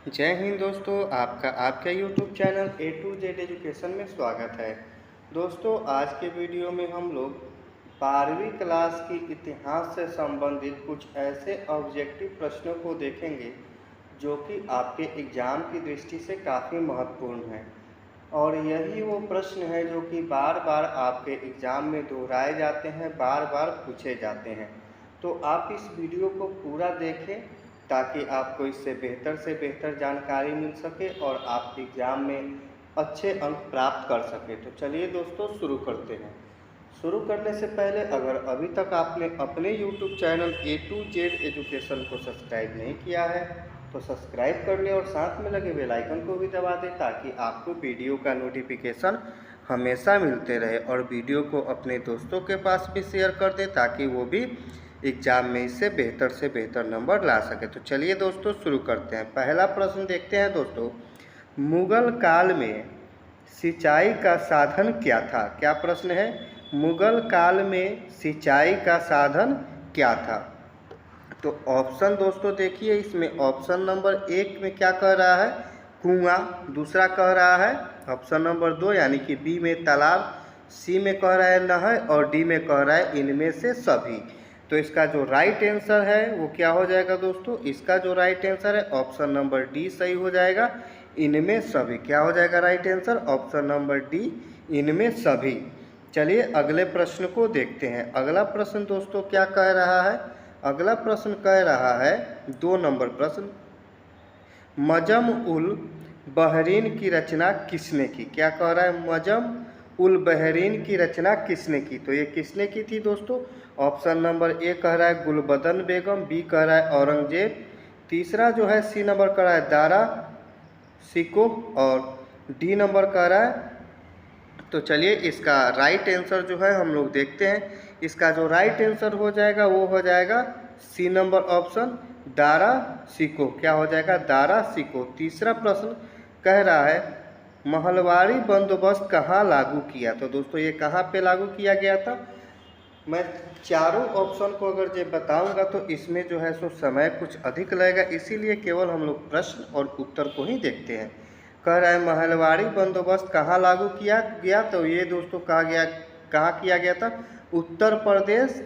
जय हिंद दोस्तों, आपका आपके YouTube channel A to Z education में स्वागत है। दोस्तों, आज के वीडियो में हम लोग 12वीं क्लास की इतिहास से संबंधित कुछ ऐसे ऑब्जेक्टिव प्रश्नों को देखेंगे जो कि आपके एग्ज़ाम की दृष्टि से काफ़ी महत्वपूर्ण हैं। और यही वो प्रश्न है जो कि बार बार आपके एग्ज़ाम में दोहराए जाते हैं, बार बार पूछे जाते हैं। तो आप इस वीडियो को पूरा देखें ताकि आपको इससे बेहतर जानकारी मिल सके और आप एग्ज़ाम में अच्छे अंक प्राप्त कर सकें। तो चलिए दोस्तों, शुरू करते हैं। शुरू करने से पहले अगर अभी तक आपने अपने YouTube channel A to Z education को सब्सक्राइब नहीं किया है तो सब्सक्राइब कर लें और साथ में लगे बेल आइकन को भी दबा दें ताकि आपको वीडियो का नोटिफिकेशन हमेशा मिलते रहे, और वीडियो को अपने दोस्तों के पास भी शेयर कर दें ताकि वो भी एग्ज़ाम में इससे बेहतर नंबर ला सके। तो चलिए दोस्तों, शुरू करते हैं। पहला प्रश्न देखते हैं दोस्तों, मुगल काल में सिंचाई का साधन क्या था? क्या प्रश्न है? मुगल काल में सिंचाई का साधन क्या था? तो ऑप्शन दोस्तों देखिए, इसमें ऑप्शन नंबर 1 में क्या कह रहा है? कुआं। दूसरा कह रहा है ऑप्शन नंबर 2 यानी कि बी में तालाब, सी में कह रहा है नहर और डी में कह रहा है इनमें से सभी। तो इसका जो राइट आंसर है वो क्या हो जाएगा दोस्तों? इसका जो राइट आंसर है ऑप्शन नंबर डी सही हो जाएगा, इनमें सभी। क्या हो जाएगा right answer? Option number D, इनमें सभी। चलिए अगले प्रश्न को देखते हैं। अगला प्रश्न दोस्तों क्या कह रहा है? अगला प्रश्न कह रहा है 2 नंबर प्रश्न, मजम उल बहरीन की रचना किसने की? क्या कह रहा है? मजम उल बहरीन की रचना किसने की? तो ये किसने की थी दोस्तों? ऑप्शन नंबर ए कह रहा है गुलबदन बेगम, बी कह रहा है औरंगजेब, तीसरा जो है सी नंबर कह रहा है दारा सिको और डी नंबर कह रहा है। तो चलिए इसका राइट आंसर जो है हम लोग देखते हैं। इसका जो राइट आंसर हो जाएगा वो हो जाएगा सी नंबर ऑप्शन दारा सिको। क्या हो जाएगा? दारा सिको। तीसरा प्रश्न कह रहा है महलवाड़ी बंदोबस्त कहाँ लागू किया? तो दोस्तों ये कहाँ पे लागू किया गया था? मैं चारों ऑप्शन को अगर जो बताऊंगा तो इसमें जो है सो समय कुछ अधिक लगेगा, इसीलिए केवल हम लोग प्रश्न और उत्तर को ही देखते हैं। कह रहा है महलवाड़ी बंदोबस्त कहाँ लागू किया गया? तो ये दोस्तों कहाँ किया गया था? उत्तर प्रदेश।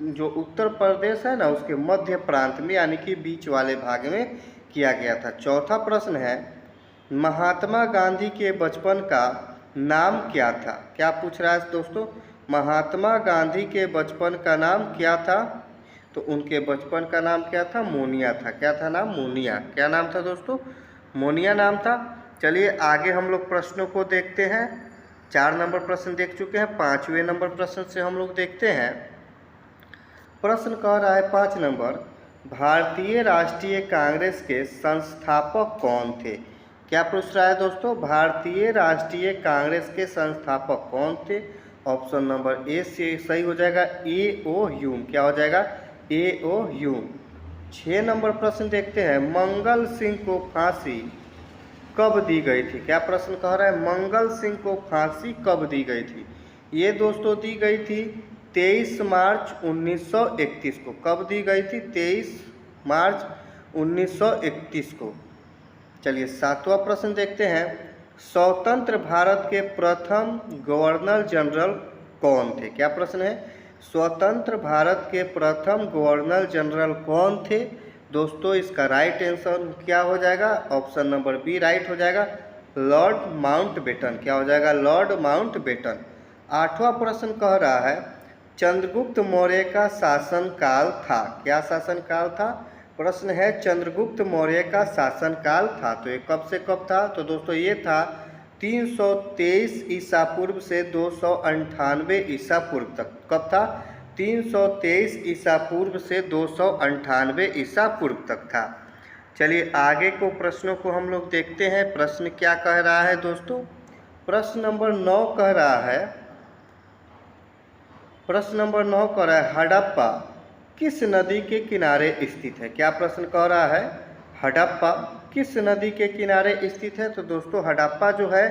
जो उत्तर प्रदेश है ना उसके मध्य प्रांत में यानी कि बीच वाले भाग में किया गया था। चौथा प्रश्न है महात्मा गांधी के बचपन का नाम क्या था? क्या पूछ रहा है दोस्तों? महात्मा गांधी के बचपन का नाम क्या था? तो उनके बचपन का नाम क्या था? मोनिया था। क्या था नाम? मोनिया। क्या नाम था दोस्तों? मोनिया नाम था। चलिए आगे हम लोग प्रश्नों को देखते हैं। 4 नंबर प्रश्न देख चुके हैं, 5वें नंबर प्रश्न से हम लोग देखते हैं। प्रश्न कह रहा है 5 नंबर, भारतीय राष्ट्रीय कांग्रेस के संस्थापक कौन थे? क्या पूछ रहा है दोस्तों? भारतीय राष्ट्रीय कांग्रेस के संस्थापक कौन थे? ऑप्शन नंबर ए से सही हो जाएगा ए ओ ह्यूम। क्या हो जाएगा? ए ओ ह्यूम। 6 नंबर प्रश्न देखते हैं, मंगल सिंह को फांसी कब दी गई थी? क्या प्रश्न कह रहा है? मंगल सिंह को फांसी कब दी गई थी? ये दोस्तों दी गई थी 23 मार्च 1931 को। कब दी गई थी? 23 मार्च 1931 को। चलिए 7वां प्रश्न देखते हैं, स्वतंत्र भारत के प्रथम गवर्नर जनरल कौन थे? क्या प्रश्न है? स्वतंत्र भारत के प्रथम गवर्नर जनरल कौन थे? दोस्तों इसका राइट आंसर क्या हो जाएगा? ऑप्शन नंबर बी राइट हो जाएगा, लॉर्ड माउंटबेटन। क्या हो जाएगा? Lord Mountbatten. 8वां प्रश्न कह रहा है चंद्रगुप्त मौर्य का शासनकाल था। क्या शासनकाल था? प्रश्न है चंद्रगुप्त मौर्य का शासनकाल था। तो ये कब से कब था? तो दोस्तों ये था 323 ईसा पूर्व से 298 ईसा पूर्व तक। कब था? 323 ईसा पूर्व से 298 ईसा पूर्व तक था। चलिए आगे को प्रश्नों को हम लोग देखते हैं। प्रश्न क्या कह रहा है दोस्तों? प्रश्न नंबर 9 कह रहा है, प्रश्न नंबर 9 कह रहा है हड़प्पा किस नदी के किनारे स्थित है? क्या प्रश्न कह रहा है? हड़प्पा किस नदी के किनारे स्थित है? तो दोस्तों हड़प्पा जो है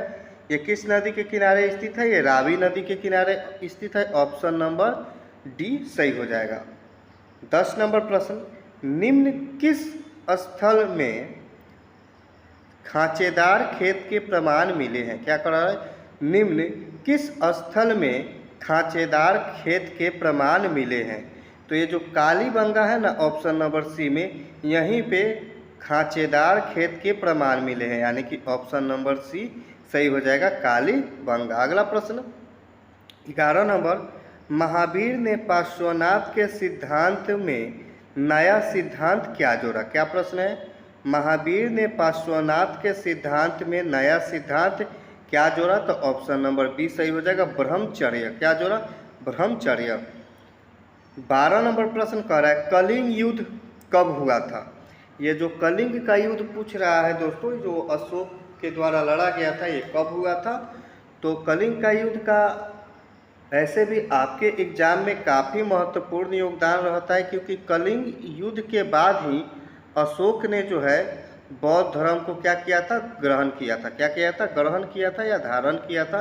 ये किस नदी के किनारे स्थित है? ये रावी नदी के किनारे स्थित है। ऑप्शन नंबर डी सही हो जाएगा। 10 नंबर प्रश्न, निम्न किस स्थल में खांचेदार खेत के प्रमाण मिले हैं। क्या कर रहा है, निम्न किस स्थल में खांचेदार खेत के प्रमाण मिले हैं। तो ये जो कालीबंगा है ना, ऑप्शन नंबर सी में, यहीं पे खांचेदार खेत के प्रमाण मिले हैं, यानी कि ऑप्शन नंबर सी सही हो जाएगा, कालीबंगा। अगला प्रश्न 11 नंबर, महावीर ने पार्श्वनाथ के सिद्धांत में नया सिद्धांत क्या जोड़ा। क्या प्रश्न है, महावीर ने पार्श्वनाथ के सिद्धांत में नया सिद्धांत क्या जोड़ा। तो ऑप्शन नंबर बी सही हो जाएगा, ब्रह्मचर्य। क्या जोड़ा, ब्रह्मचर्य। 12 नंबर प्रश्न कह रहा है कलिंग युद्ध कब हुआ था। ये जो कलिंग का युद्ध पूछ रहा है दोस्तों, जो अशोक के द्वारा लड़ा गया था, ये कब हुआ था। तो कलिंग का युद्ध का ऐसे भी आपके एग्जाम में काफ़ी महत्वपूर्ण योगदान रहता है, क्योंकि कलिंग युद्ध के बाद ही अशोक ने जो है बौद्ध धर्म को क्या किया था, ग्रहण किया था। क्या किया था, ग्रहण किया था या धारण किया था,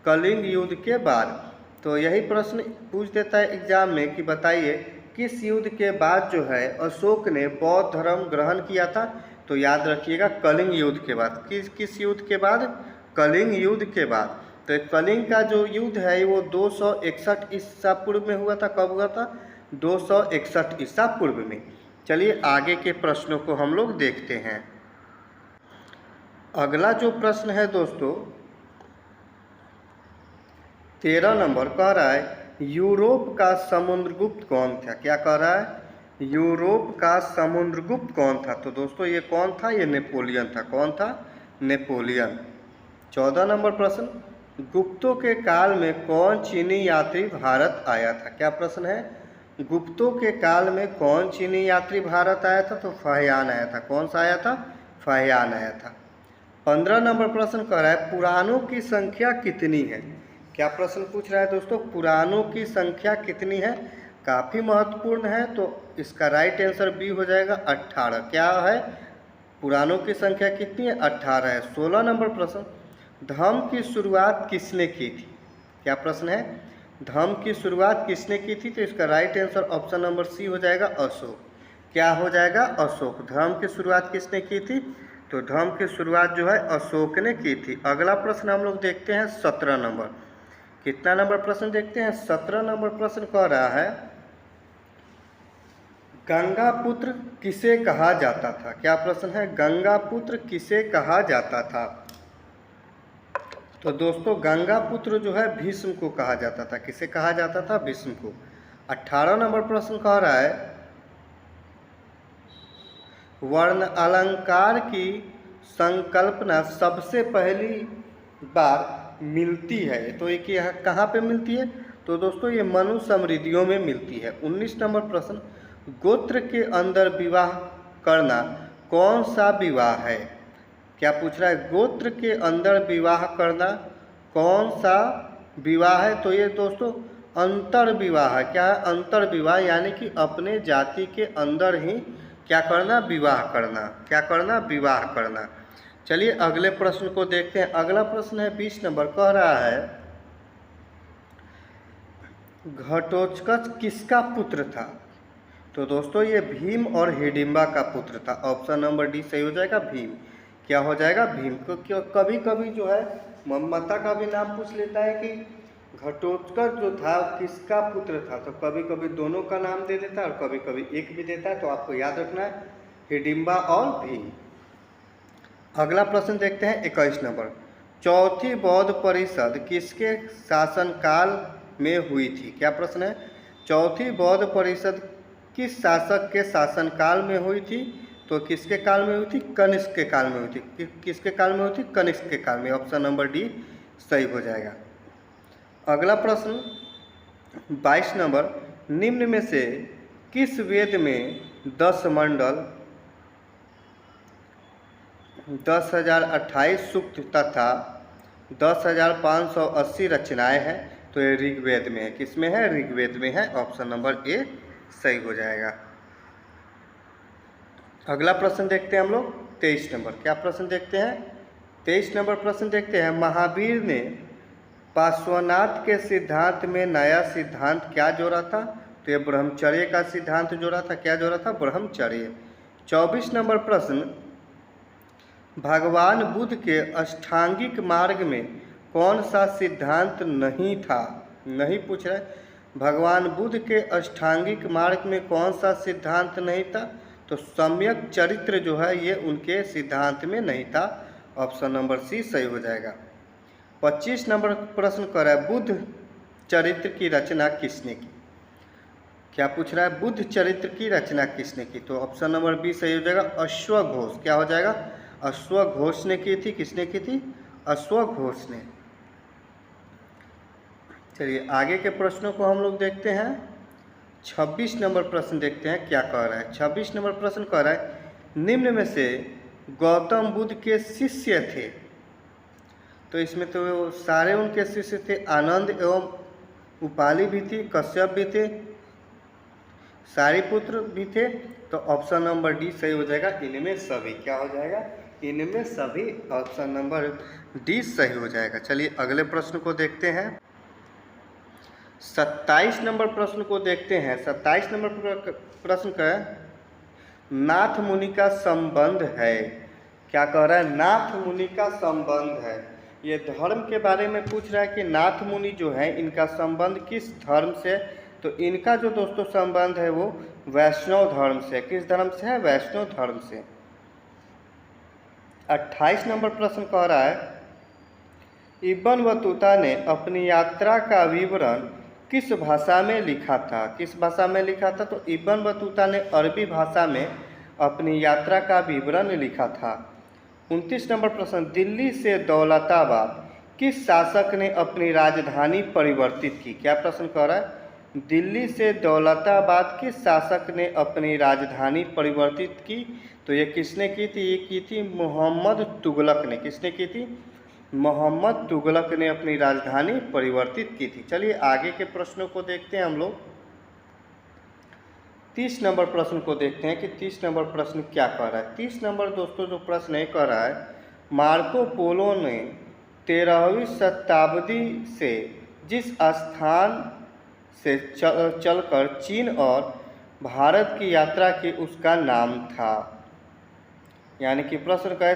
कलिंग युद्ध के बाद। तो यही प्रश्न पूछ देता है एग्जाम में कि बताइए किस युद्ध के बाद जो है अशोक ने बौद्ध धर्म ग्रहण किया था। तो याद रखिएगा, कलिंग युद्ध के बाद। किस युद्ध के बाद, कलिंग युद्ध के बाद। तो कलिंग का जो युद्ध है वो 261 ईसा पूर्व में हुआ था। कब हुआ था, 261 ईसा पूर्व में। चलिए आगे के प्रश्नों को हम लोग देखते हैं। अगला जो प्रश्न है दोस्तों 13 नंबर कह रहा है यूरोप का समुद्रगुप्त कौन था। क्या कह रहा है, यूरोप का समुद्रगुप्त कौन था। तो दोस्तों ये कौन था, ये नेपोलियन था। कौन था, नेपोलियन। 14 नंबर प्रश्न, गुप्तों के काल में कौन चीनी यात्री भारत आया था। क्या प्रश्न है, गुप्तों के काल में कौन चीनी यात्री भारत आया था। तो फाहियान आया था। कौन सा आया था, फाहियान आया था। 15 नंबर प्रश्न कह रहा है पुराणों की संख्या कितनी है। क्या प्रश्न पूछ रहा है दोस्तों, पुराणों की संख्या कितनी है। काफ़ी महत्वपूर्ण है, तो इसका राइट आंसर बी हो जाएगा, 18। क्या है, पुराणों की संख्या कितनी है, 18 है। 16 नंबर प्रश्न, धर्म की शुरुआत किसने की थी। क्या प्रश्न है, धर्म की शुरुआत किसने की थी। तो इसका right answer option number C हो जाएगा, अशोक। क्या हो जाएगा, अशोक। धर्म की शुरुआत किसने की थी, तो धर्म की शुरुआत जो है अशोक ने की थी। अगला प्रश्न हम लोग देखते हैं 17 नंबर। कितना नंबर प्रश्न देखते हैं, 17 नंबर प्रश्न कह रहा है गंगा पुत्र किसे कहा जाता था। क्या प्रश्न है, गंगा पुत्र किसे कहा जाता था। तो दोस्तों गंगा पुत्र जो है भीष्म को कहा जाता था। किसे कहा जाता था, भीष्म को। 18 नंबर प्रश्न कह रहा है वर्ण अलंकार की संकल्पना सबसे पहली बार मिलती है। तो ये यहाँ कहाँ पे मिलती है, तो दोस्तों ये मनु समृद्धियों में मिलती है। 19 नंबर प्रश्न, गोत्र के अंदर विवाह करना कौन सा विवाह है। क्या पूछ रहा है, गोत्र के अंदर विवाह करना कौन सा विवाह है। तो ये दोस्तों अंतर विवाह है। क्या है, अंतर विवाह, यानी कि अपने जाति के अंदर ही क्या करना, विवाह करना। क्या करना, विवाह करना। चलिए अगले प्रश्न को देखते हैं। अगला प्रश्न है 20 नंबर, कह रहा है घटोत्कच किसका पुत्र था। तो दोस्तों ये भीम और हिडिंबा का पुत्र था। ऑप्शन नंबर डी सही हो जाएगा, भीम। क्या हो जाएगा, भीम को। क्यों, कभी कभी जो है ममता का भी नाम पूछ लेता है कि घटोत्कच जो था किसका पुत्र था। तो कभी कभी दोनों का नाम दे देता है और कभी कभी एक भी देता है। तो आपको याद रखना है हिडिंबा और भीम। अगला प्रश्न देखते हैं 21 नंबर, चौथी बौद्ध परिषद किसके शासनकाल में हुई थी। क्या प्रश्न है, चौथी बौद्ध परिषद किस शासक के शासनकाल में हुई थी। तो किसके काल में हुई थी, कनिष्क के काल में हुई थी। किसके काल में हुई थी, कनिष्क के काल में। ऑप्शन नंबर डी सही हो जाएगा। अगला प्रश्न 22 नंबर, निम्न में से किस वेद में 10 मंडल 10,028 सूक्त तथा 10,580 रचनाएं हैं। तो ये ऋग्वेद में है। किसमें है, ऋग्वेद में है। ऑप्शन नंबर ए सही हो जाएगा। अगला प्रश्न देखते हैं हम लोग 23 नंबर। क्या प्रश्न देखते हैं, 23 नंबर प्रश्न देखते हैं महावीर ने पार्श्वनाथ के सिद्धांत में नया सिद्धांत क्या जोड़ा था। तो ये ब्रह्मचर्य का सिद्धांत जोड़ा था। क्या जोड़ा था, ब्रह्मचर्य। 24 नंबर प्रश्न, भगवान बुद्ध के अष्टांगिक मार्ग में कौन सा सिद्धांत नहीं था? नहीं पूछ रहा है। भगवान बुद्ध के अष्टांगिक मार्ग में कौन सा सिद्धांत नहीं था? तो सम्यक चरित्र जो है ये उनके सिद्धांत में नहीं था। ऑप्शन नंबर सी सही हो जाएगा। 25 नंबर प्रश्न कर रहा है, बुद्ध चरित्र की रचना किसने की? क्या पूछ रहा है? बुद्ध चरित्र की रचना किसने की? तो ऑप्शन नंबर बी सही हो जाएगा, अश्वघोष। क्या हो जाएगा? अश्वघोष ने की थी। किसने की थी? अश्वघोष ने। चलिए आगे के प्रश्नों को हम लोग देखते हैं। 26 नंबर प्रश्न देखते हैं क्या कह रहा है। 26 नंबर प्रश्न कह रहा है, निम्न में से गौतम बुद्ध के शिष्य थे। तो इसमें तो सारे उनके शिष्य थे। आनंद एवं उपाली भी थी, कश्यप भी थे, सारिपुत्र भी थे। तो ऑप्शन नंबर डी सही हो जाएगा, इनमें सभी। क्या हो जाएगा? इनमें सभी। ऑप्शन नंबर डी सही हो जाएगा। चलिए अगले प्रश्न को देखते हैं। 27 नंबर प्रश्न को देखते हैं। 27 नंबर प्रश्न का नाथ मुनि का संबंध है। क्या कह रहा है? नाथ मुनि का संबंध है। ये धर्म के बारे में पूछ रहा है कि नाथ मुनि जो है इनका संबंध किस धर्म से? तो इनका जो दोस्तों संबंध है वो वैष्णव धर्म से। किस धर्म से है? वैष्णव धर्म से। 28 नंबर प्रश्न कह रहा है, इब्न बतूता ने अपनी यात्रा का विवरण किस भाषा में लिखा था? किस भाषा में लिखा था? तो इब्न बतूता ने अरबी भाषा में अपनी यात्रा का विवरण लिखा था। 29 नंबर प्रश्न, दिल्ली से दौलताबाद किस शासक ने अपनी राजधानी परिवर्तित की? क्या प्रश्न कह रहा है? दिल्ली से दौलताबाद किस शासक ने अपनी राजधानी परिवर्तित की? तो ये किसने की थी? ये की थी मोहम्मद तुगलक ने। किसने की थी? मोहम्मद तुगलक ने अपनी राजधानी परिवर्तित की थी। चलिए आगे के प्रश्नों को देखते हैं हम लोग। 30 नंबर प्रश्न को देखते हैं कि 30 नंबर प्रश्न क्या कह रहा है। 30 नंबर दोस्तों जो प्रश्न है कह रहा है, मार्को पोलो ने 13वीं शताब्दी से जिस स्थान से चलकर चीन और भारत की यात्रा की उसका नाम था। यानी कि प्रश्न का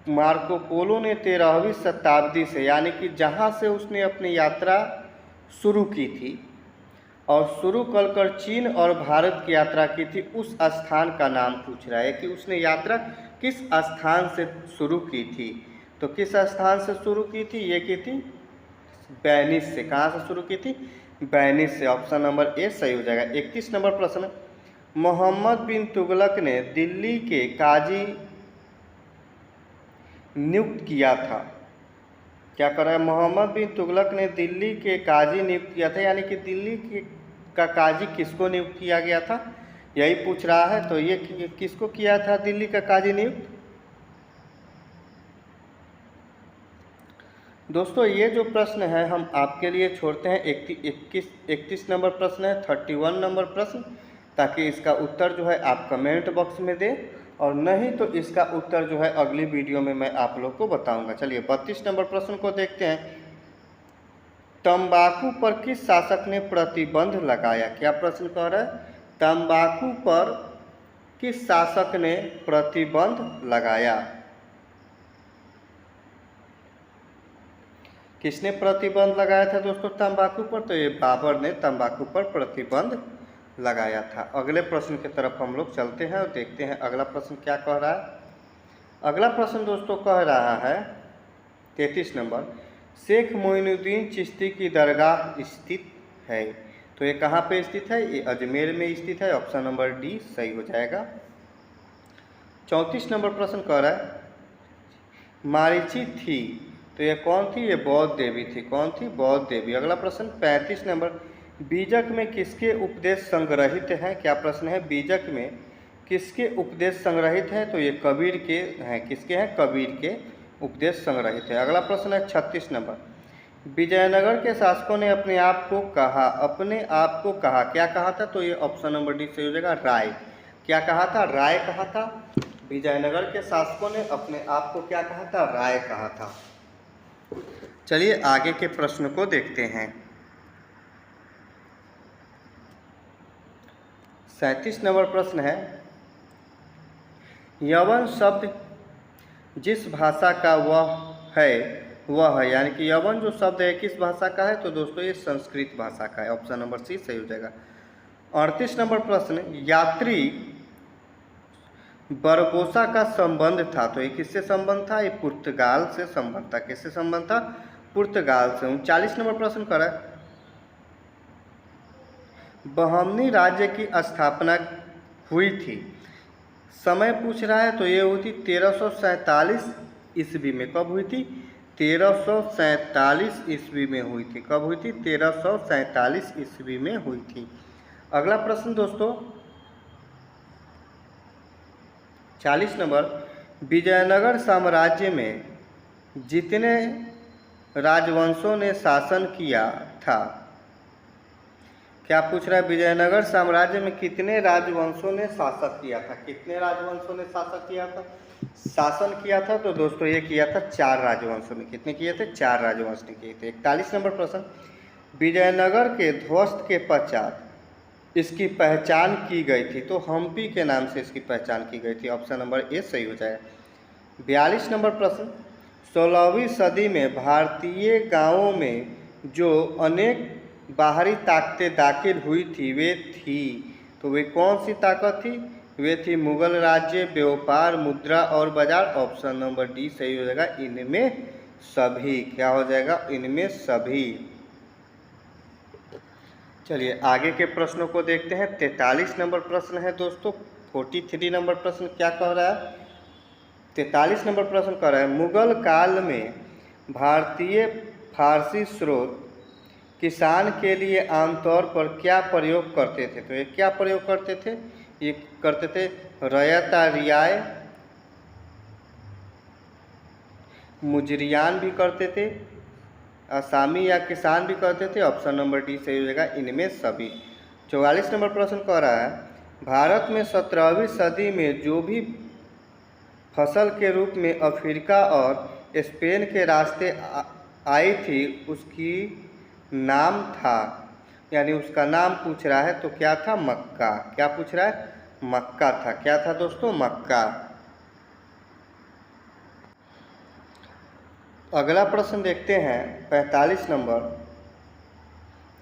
मार्को पोलो ने 13वीं शताब्दी से, यानी कि जहाँ से उसने अपनी यात्रा शुरू की थी और शुरू कर चीन और भारत की यात्रा की थी, उस स्थान का नाम पूछ रहा है कि उसने यात्रा किस स्थान से शुरू की थी। तो किस स्थान से शुरू की थी? ये की थी वेनिस से। कहाँ से शुरू की थी? वेनिस से। ऑप्शन नंबर ए सही हो जाएगा। 31 नंबर प्रश्न, मोहम्मद बिन तुगलक ने दिल्ली के काजी नियुक्त किया था। क्या कर रहा है? मोहम्मद बिन तुगलक ने दिल्ली के काजी नियुक्त किया था। यानी कि दिल्ली का काजी किसको नियुक्त किया गया था, यही पूछ रहा है। तो ये किसको किया था दिल्ली का काजी नियुक्त? दोस्तों ये जो प्रश्न है हम आपके लिए छोड़ते हैं। 31 नंबर प्रश्न है, 31 नंबर प्रश्न, ताकि इसका उत्तर जो है आप कमेंट बॉक्स में दें, और नहीं तो इसका उत्तर जो है अगली वीडियो में मैं आप लोग को बताऊंगा। चलिए 32 नंबर प्रश्न को देखते हैं। तंबाकू पर किस शासक ने प्रतिबंध लगाया? क्या प्रश्न कह रहा है? तंबाकू पर किस शासक ने प्रतिबंध लगाया? किसने प्रतिबंध लगाया था दोस्तों तंबाकू पर? तो ये बाबर ने तंबाकू पर प्रतिबंध लगाया था। अगले प्रश्न की तरफ हम लोग चलते हैं और देखते हैं अगला प्रश्न क्या कह रहा है। अगला प्रश्न दोस्तों कह रहा है 33 नंबर, शेख मोइनुद्दीन चिश्ती की दरगाह स्थित है। तो ये कहाँ पे स्थित है? ये अजमेर में स्थित है। ऑप्शन नंबर डी सही हो जाएगा। 34 नंबर प्रश्न कह रहा है, मारीची थी, तो ये कौन थी? ये बौद्ध देवी थी। कौन थी? बौद्ध देवी। अगला प्रश्न 35 नंबर, बीजक में किसके उपदेश संग्रहित हैं? क्या प्रश्न है? बीजक में किसके उपदेश संग्रहित हैं? तो ये कबीर के हैं। किसके हैं? कबीर के उपदेश संग्रहित है। अगला प्रश्न है 36 नंबर, विजयनगर के शासकों ने अपने आप को कहा। क्या कहा था? तो ये ऑप्शन नंबर डी सही हो जाएगा, राय। क्या कहा था? राय कहा था। विजयनगर के शासकों ने अपने आप को क्या कहा था? राय कहा था। चलिए आगे के प्रश्न को देखते हैं। 37 नंबर प्रश्न है, यवन शब्द जिस भाषा का वह है, यानी कि यवन जो शब्द है किस भाषा का है, तो दोस्तों ये संस्कृत भाषा का है। ऑप्शन नंबर सी सही हो जाएगा। 38 नंबर प्रश्न, यात्री बरबोसा का संबंध था, तो ये किससे संबंध था, ये पुर्तगाल से संबंध था। किससे संबंध था, पुर्तगाल से। 39 नंबर प्रश्न करा, बहमनी राज्य की स्थापना हुई थी, समय पूछ रहा है, तो ये हुई थी 1347 ईस्वी में। कब हुई थी, 1347 ईस्वी में हुई थी। कब हुई थी, 1347 ईस्वी में हुई थी। अगला प्रश्न दोस्तों 40 नंबर, विजयनगर साम्राज्य में जितने राजवंशों ने शासन किया था, क्या पूछ रहा है, विजयनगर साम्राज्य में कितने राजवंशों ने शासन किया था, कितने राजवंशों ने शासन किया था, तो दोस्तों ये किया था 4 राजवंशों ने। कितने किए थे, 4 राजवंश ने किए थे। 41 नंबर प्रश्न, विजयनगर के ध्वस्त के पश्चात इसकी पहचान की गई थी, तो हम्पी के नाम से इसकी पहचान की गई थी। ऑप्शन नंबर ए सही हो जाएगा। 42 नंबर प्रश्न, 16वीं सदी में भारतीय गांवों में जो अनेक बाहरी ताकतें दाखिल हुई थी वे थी, तो वे कौन सी ताकत थी, वे थी मुगल राज्य, व्यापार, मुद्रा और बाजार। ऑप्शन नंबर डी सही हो जाएगा, इनमें सभी। क्या हो जाएगा, इनमें सभी। चलिए आगे के प्रश्नों को देखते हैं। 43 नंबर प्रश्न है दोस्तों। 43 नंबर प्रश्न क्या कह रहा है, 43 नंबर प्रश्न कह रहा है, मुगल काल में भारतीय फारसी स्रोत किसान के लिए आमतौर पर क्या प्रयोग करते थे, तो ये क्या प्रयोग करते थे, ये करते थे रयता रियाय, मुजरियान भी करते थे, आसामी या किसान भी करते थे। ऑप्शन नंबर डी सही हो जाएगा, इनमें सभी। 44 नंबर प्रश्न कह रहा है, भारत में 17वीं सदी में जो भी फसल के रूप में अफ्रीका और स्पेन के रास्ते आई थी उसकी नाम था, यानी उसका नाम पूछ रहा है, तो क्या था, मक्का। क्या पूछ रहा है, मक्का था। क्या था दोस्तों, मक्का। अगला प्रश्न देखते हैं 45 नंबर।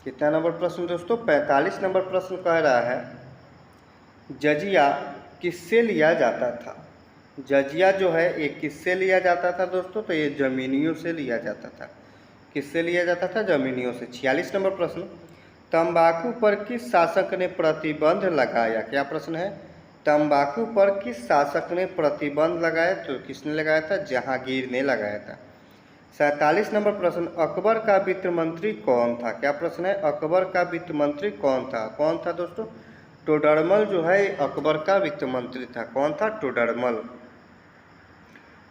कितना नंबर प्रश्न दोस्तों, 45 नंबर प्रश्न कह रहा है, जजिया किससे लिया जाता था। जजिया जो है ये किससे लिया जाता था दोस्तों, तो ये जमीनियों से लिया जाता था। किससे लिया जाता था, जमीनियों से। 46 नंबर प्रश्न, तंबाकू पर किस शासक ने प्रतिबंध लगाया। क्या प्रश्न है, तंबाकू पर किस शासक ने प्रतिबंध लगाया, तो किसने लगाया था, जहांगीर ने लगाया था। 47 नंबर प्रश्न, अकबर का वित्त मंत्री कौन था। क्या प्रश्न है, अकबर का वित्त मंत्री कौन था। कौन था दोस्तों, टोडरमल जो है अकबर का वित्त मंत्री था। कौन था, टोडरमल।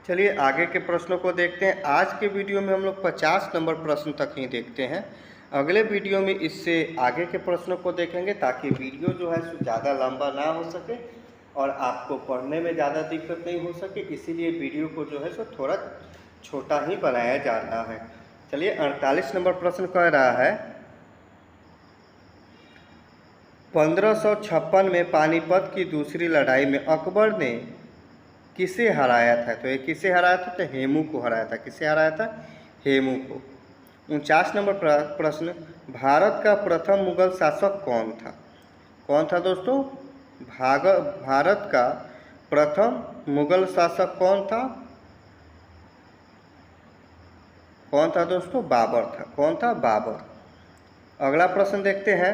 चलिए आगे के प्रश्नों को देखते हैं। आज के वीडियो में हम लोग 50 नंबर प्रश्न तक ही देखते हैं। अगले वीडियो में इससे आगे के प्रश्नों को देखेंगे ताकि वीडियो जो है ज़्यादा लंबा ना हो सके और आपको पढ़ने में ज़्यादा दिक्कत नहीं हो सके, इसीलिए वीडियो को जो है सो थोड़ा छोटा ही बनाया जा रहा है। चलिए 48 नंबर प्रश्न कह रहा है, 1556 में पानीपत की दूसरी लड़ाई में अकबर ने किसे हराया था, तो ये किसे हराया था, तो हेमू को हराया था। किसे हराया था, हेमू को। 49 नंबर प्रश्न, भारत का प्रथम मुगल शासक कौन था। कौन था दोस्तों, भारत का प्रथम मुगल शासक कौन था। कौन था दोस्तों, बाबर था। कौन था, बाबर। अगला प्रश्न देखते हैं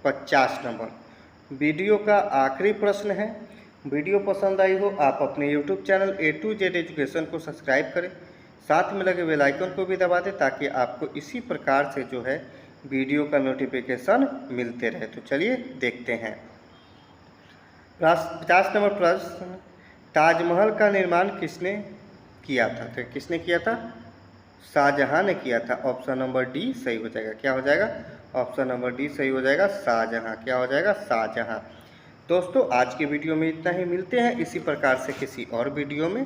50 नंबर। वीडियो का आखिरी प्रश्न है। वीडियो पसंद आई हो आप अपने YouTube channel A to Z education को सब्सक्राइब करें, साथ में लगे बेल आइकन को भी दबा दें ताकि आपको इसी प्रकार से जो है वीडियो का नोटिफिकेशन मिलते रहे। तो चलिए देखते हैं। 50 नंबर प्रश्न, ताजमहल का निर्माण किसने किया था, तो किसने किया था, शाहजहां ने किया था। ऑप्शन नंबर डी सही हो जाएगा। क्या हो जाएगा, ऑप्शन नंबर डी सही हो जाएगा, शाहजहां। क्या हो जाएगा, शाहजहां। दोस्तों आज के वीडियो में इतना ही, मिलते हैं इसी प्रकार से किसी और वीडियो में।